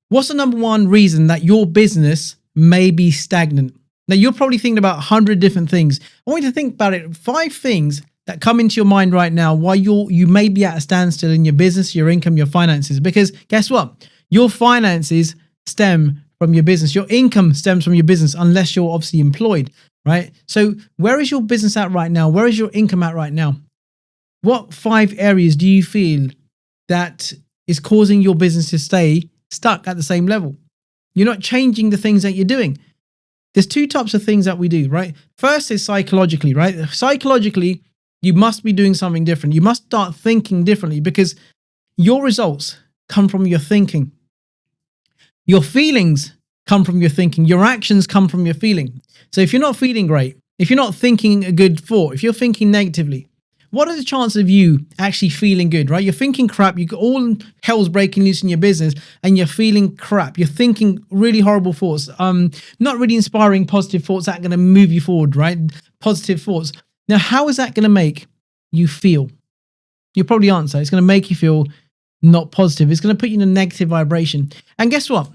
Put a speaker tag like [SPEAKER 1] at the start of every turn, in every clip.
[SPEAKER 1] What's the number one reason that your business may be stagnant? Now, you're probably thinking about 100 different things. I want you to think about it. 5 things that come into your mind right now why you may be at a standstill in your business, your income, your finances. Because guess what? Your finances stem from your business. Your income stems from your business, unless you're obviously employed, right? So where is your business at right now? Where is your income at right now? What 5 areas do you feel that is causing your business to stay stuck at the same level? You're not changing the things that you're doing. There's 2 types of things that we do, right? First is psychologically, right? Psychologically, you must be doing something different. You must start thinking differently, because your results come from your thinking. Your feelings come from your thinking. Your actions come from your feeling. So if you're not feeling great, if you're not thinking a good thought, if you're thinking negatively, what are the chances of you actually feeling good, right? You're thinking crap, you got all hell's breaking loose in your business and you're feeling crap. You're thinking really horrible thoughts, not really inspiring positive thoughts that are going to move you forward, right? Positive thoughts. Now, how is that going to make you feel? You'll probably answer, it's going to make you feel not positive. It's going to put you in a negative vibration. And guess what?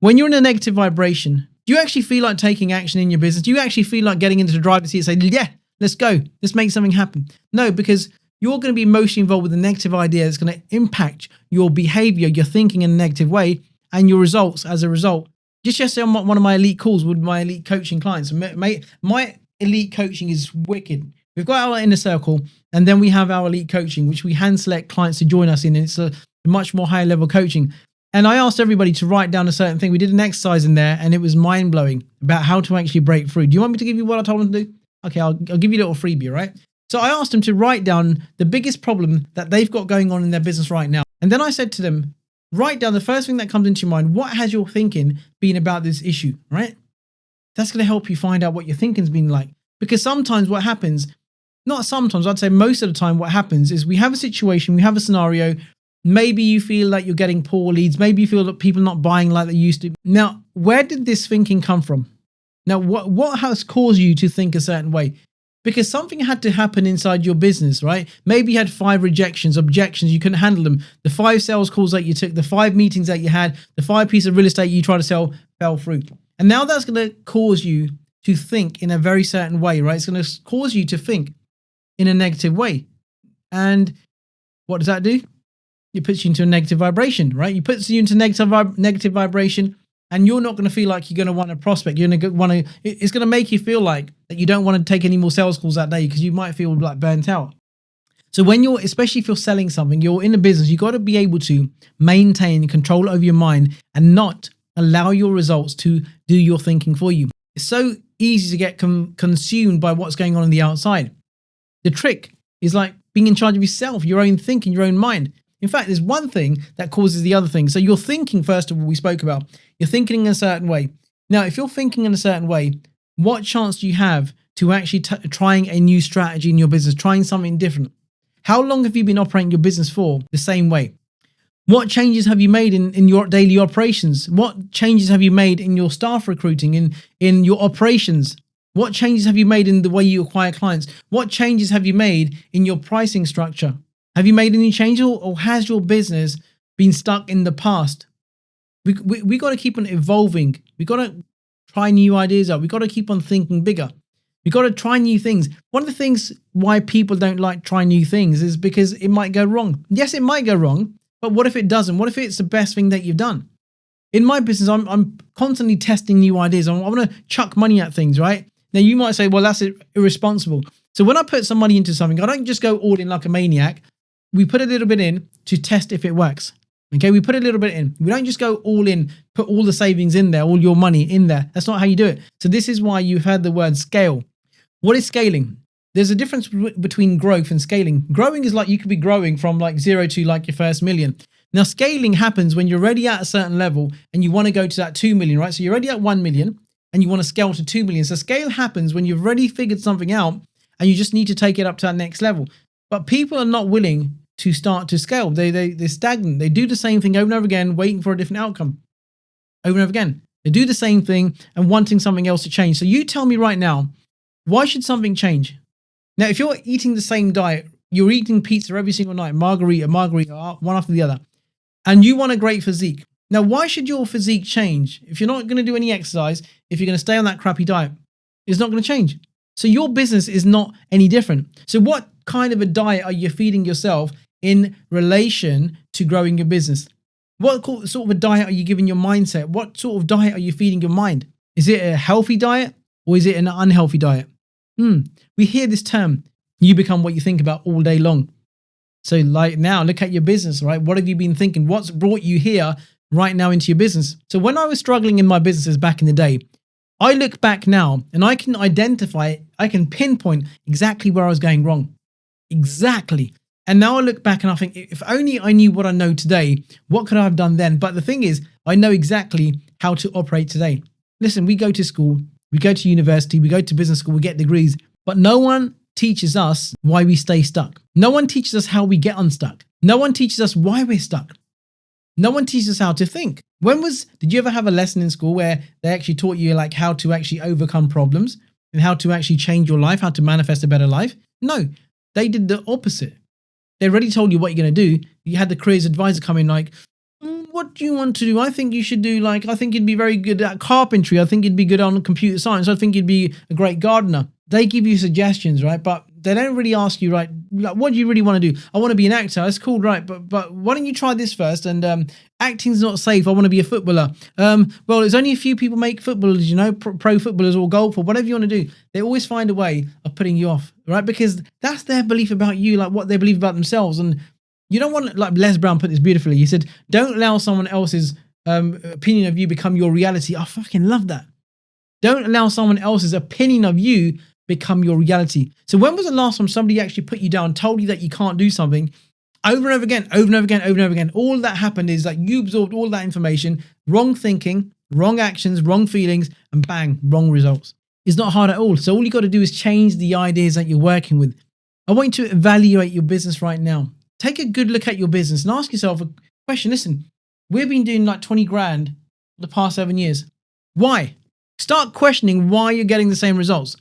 [SPEAKER 1] When you're in a negative vibration, do you actually feel like taking action in your business? Do you actually feel like getting into the driver's seat and saying, yeah, let's go, let's make something happen? No, because you're going to be emotionally involved with a negative idea that's going to impact your behavior, your thinking in a negative way, and your results as a result. Just yesterday on one of my elite calls with my elite coaching clients, my elite coaching is wicked. We've got our inner circle, and then we have our elite coaching, which we hand select clients to join us in. And it's a much more higher level coaching. And I asked everybody to write down a certain thing. We did an exercise in there, and it was mind blowing about how to actually break through. Do you want me to give you what I told them to do? Okay, I'll give you a little freebie, right? So I asked them to write down the biggest problem that they've got going on in their business right now. And then I said to them, write down the first thing that comes into your mind. What has your thinking been about this issue, right? That's going to help you find out what your thinking's been like. Because sometimes what happens, not sometimes, I'd say most of the time what happens is we have a situation, we have a scenario. Maybe you feel like you're getting poor leads. Maybe you feel that people are not buying like they used to. Now, where did this thinking come from? Now, what has caused you to think a certain way? Because something had to happen inside your business, right? Maybe you had 5 rejections, objections, you couldn't handle them. The 5 sales calls that you took, the 5 meetings that you had, the 5 pieces of real estate you tried to sell fell through. And now that's going to cause you to think in a very certain way, right? It's going to cause you to think in a negative way. And what does that do? It puts you into a negative vibration, right? It puts you into negative vibration. And you're not going to feel like you're going to want to prospect. You're going to want to. It's going to make you feel like that you don't want to take any more sales calls that day because you might feel like burnt out. So when you're, especially if you're selling something, you're in a business, you got to be able to maintain control over your mind and not allow your results to do your thinking for you. It's so easy to get consumed by what's going on in the outside. The trick is like being in charge of yourself, your own thinking, your own mind. In fact, there's one thing that causes the other thing. So you're thinking, first of all, we spoke about, you're thinking in a certain way. Now, if you're thinking in a certain way, what chance do you have to actually trying a new strategy in your business, trying something different? How long have you been operating your business for the same way? What changes have you made in your daily operations? What changes have you made in your staff recruiting, in your operations? What changes have you made in the way you acquire clients? What changes have you made in your pricing structure? Have you made any changes, or has your business been stuck in the past? We got to keep on evolving. We got to try new ideas out. We got to keep on thinking bigger. We got to try new things. One of the things why people don't like trying new things is because it might go wrong. Yes, it might go wrong, but what if it doesn't? What if it's the best thing that you've done? In my business, I'm constantly testing new ideas. I want to chuck money at things, right? Now, you might say, well, that's irresponsible. So when I put some money into something, I don't just go all in like a maniac. We put a little bit in to test if it works. Okay, we put a little bit in. We don't just go all in, put all the savings in there, all your money in there. That's not how you do it. So this is why you've heard the word scale. What is scaling? There's a difference between growth and scaling. Growing is like you could be growing from like 0 to like your first million. Now, scaling happens when you're already at a certain level and you want to go to that 2 million, right? So you're already at 1 million and you want to scale to 2 million. So scale happens when you've already figured something out and you just need to take it up to that next level. But people are not willing to start to scale. They're stagnant. They do the same thing over and over again, waiting for a different outcome. Over and over again. They do the same thing and wanting something else to change. So you tell me right now, why should something change? Now, if you're eating the same diet, you're eating pizza every single night, margarita, one after the other, and you want a great physique, Now, why should your physique change? If you're not going to do any exercise, if you're going to stay on that crappy diet, it's not going to change. So your business is not any different. So what kind of a diet are you feeding yourself in relation to growing your business? What sort of a diet are you giving your mindset? What sort of diet are you feeding your mind? Is it a healthy diet or is it an unhealthy diet? We hear this term, you become what you think about, all day long. So like now, look at your business, right? What have you been thinking? What's brought you here right now into your business? So when I was struggling in my businesses back in the day, I look back now and I can identify, I can pinpoint exactly where I was going wrong. Exactly. And now I look back and I think, if only I knew what I know today, what could I have done then? But the thing is, I know exactly how to operate today. Listen, we go to school, we go to university, we go to business school, we get degrees, but no one teaches us why we stay stuck. No one teaches us how we get unstuck. No one teaches us why we're stuck. No one teaches us how to think. Did you ever have a lesson in school where they actually taught you like how to actually overcome problems and how to actually change your life, how to manifest a better life? No, they did the opposite. They already told you what you're going to do. You had the careers advisor come in like, what do you want to do? I think you should do I think you'd be very good at carpentry. I think you'd be good on computer science. I think you'd be a great gardener. They give you suggestions, right? But they don't really ask you, right, like, what do you really want to do? I want to be an actor. That's cool, right? But why don't you try this first? And acting's not safe. I want to be a footballer. Well, there's only a few people make footballers, pro footballers or golf or whatever you want to do. They always find a way of putting you off, right? Because that's their belief about you, like what they believe about themselves. And you don't want, like Les Brown put this beautifully. He said, don't allow someone else's opinion of you become your reality. I fucking love that. Don't allow someone else's opinion of you become your reality. So when was the last time somebody actually put you down, told you that you can't do something over and over again, over and over again, over and over again? All that happened is that you absorbed all that information, wrong thinking, wrong actions, wrong feelings, and bang, wrong results. It's not hard at all. So all you got to do is change the ideas that you're working with. I want you to evaluate your business right now. Take a good look at your business and ask yourself a question. Listen, we've been doing like 20 grand the past 7 years. Why? Start questioning why you're getting the same results.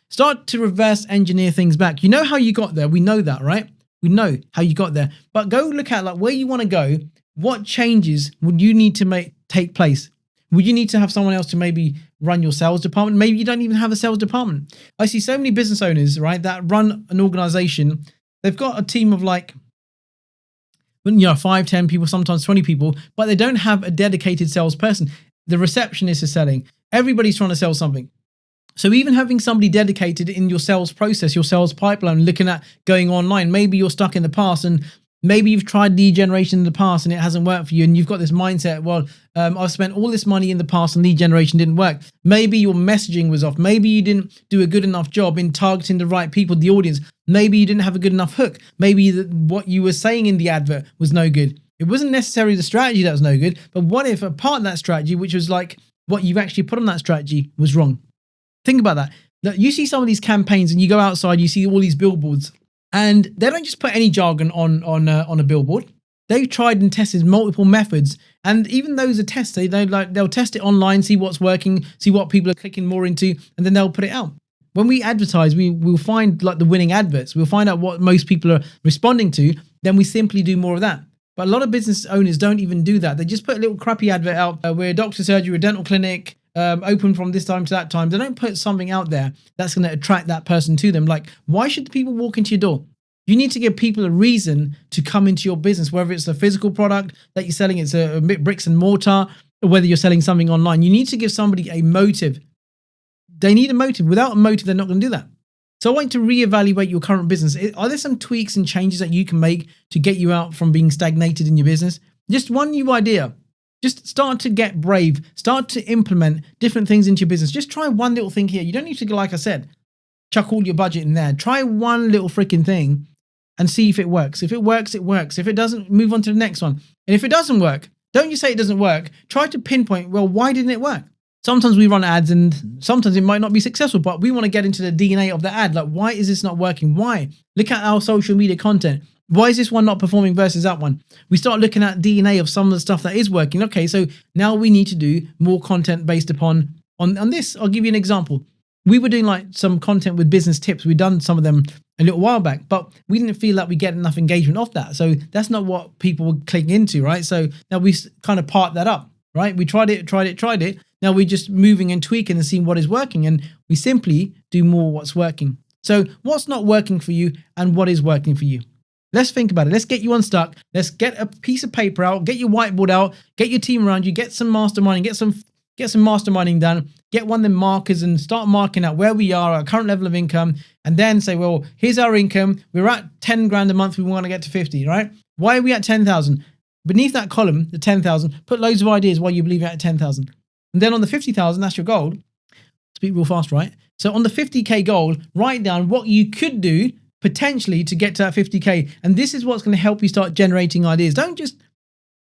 [SPEAKER 1] Start to reverse engineer things back. You know how you got there. We know that, right? We know how you got there. But go look at like where you want to go. What changes would you need to take place? Would you need to have someone else to maybe run your sales department? Maybe you don't even have a sales department. I see so many business owners, right, that run an organization. They've got a team of 5, 10 people, sometimes 20 people, but they don't have a dedicated salesperson. The receptionist is selling. Everybody's trying to sell something. So even having somebody dedicated in your sales process, your sales pipeline, looking at going online, maybe you're stuck in the past and maybe you've tried lead generation in the past and it hasn't worked for you. And you've got this mindset, well, I've spent all this money in the past and lead generation didn't work. Maybe your messaging was off. Maybe you didn't do a good enough job in targeting the right people, the audience. Maybe you didn't have a good enough hook. Maybe what you were saying in the advert was no good. It wasn't necessarily the strategy that was no good, but what if a part of that strategy, which was like what you've actually put on that strategy, was wrong? Think about that. You see some of these campaigns and you go outside, you see all these billboards and they don't just put any jargon on a billboard. They've tried and tested multiple methods. And even those are tested, they'll test it online, see what's working, see what people are clicking more into, and then they'll put it out. When we advertise, we'll find like the winning adverts. We'll find out what most people are responding to. Then we simply do more of that. But a lot of business owners don't even do that. They just put a little crappy advert out. We're a doctor's surgery, a dental clinic, open from this time to that time. They don't put something out there that's going to attract that person to them. Like, why should the people walk into your door? You need to give people a reason to come into your business, whether it's a physical product that you're selling, it's a bricks and mortar, or whether you're selling something online. You need to give somebody a motive. They need a motive. Without a motive, they're not going to do that. So I want you to reevaluate your current business. Are there some tweaks and changes that you can make to get you out from being stagnated in your business? Just one new idea. Just start to get brave. Start to implement different things into your business. Just try one little thing here. You don't need to, like I said, chuck all your budget in there. Try one little freaking thing and see if it works. If it works, it works. If it doesn't, move on to the next one. And if it doesn't work, don't just say it doesn't work. Try to pinpoint, well, why didn't it work? Sometimes we run ads and sometimes it might not be successful, but we want to get into the DNA of the ad. Like, why is this not working? Why? Look at our social media content. Why is this one not performing versus that one? We start looking at DNA of some of the stuff that is working. Okay, so now we need to do more content based upon on this. I'll give you an example. We were doing like some content with business tips. We've done some of them a little while back, but we didn't feel like we get enough engagement off that. So that's not what people were clicking into, right? So now we kind of part that up, right? We tried it. Now we're just moving and tweaking and seeing what is working, and we simply do more what's working. So what's not working for you and what is working for you? Let's think about it. Let's get you unstuck. Let's get a piece of paper out, get your whiteboard out, get your team around you, get some masterminding, get some masterminding done, get one of them markers and start marking out where we are, our current level of income, and then say, well, here's our income. We're at 10 grand a month. We want to get to 50, right? Why are we at 10,000? Beneath that column, the 10,000, put loads of ideas why you believe you're at 10,000. And then on the 50,000, that's your goal. Speak real fast, right? So on the 50K goal, write down what you could do potentially to get to that 50K. And this is what's going to help you start generating ideas. Don't just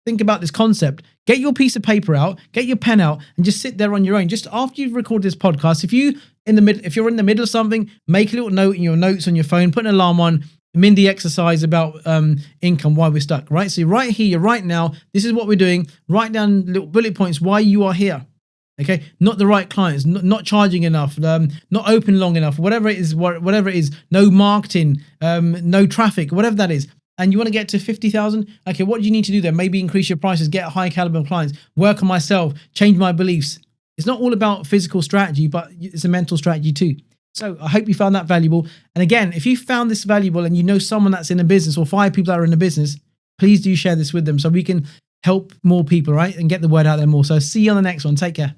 [SPEAKER 1] think about this concept. Get your piece of paper out, get your pen out, and just sit there on your own. Just after you've recorded this podcast, if you're in the middle of something, make a little note in your notes on your phone, put an alarm on, Mindy exercise about income, why we're stuck, right? So right here, right now, this is what we're doing. Write down little bullet points why you are here. Okay, not the right clients, not charging enough, not open long enough, whatever it is, no marketing, no traffic, whatever that is. And you want to get to 50,000? Okay, what do you need to do there? Maybe increase your prices, get a high caliber of clients, work on myself, change my beliefs. It's not all about physical strategy, but it's a mental strategy too. So I hope you found that valuable. And again, if you found this valuable and you know someone that's in a business or 5 people that are in a business, please do share this with them so we can help more people, right? And get the word out there more. So see you on the next one. Take care.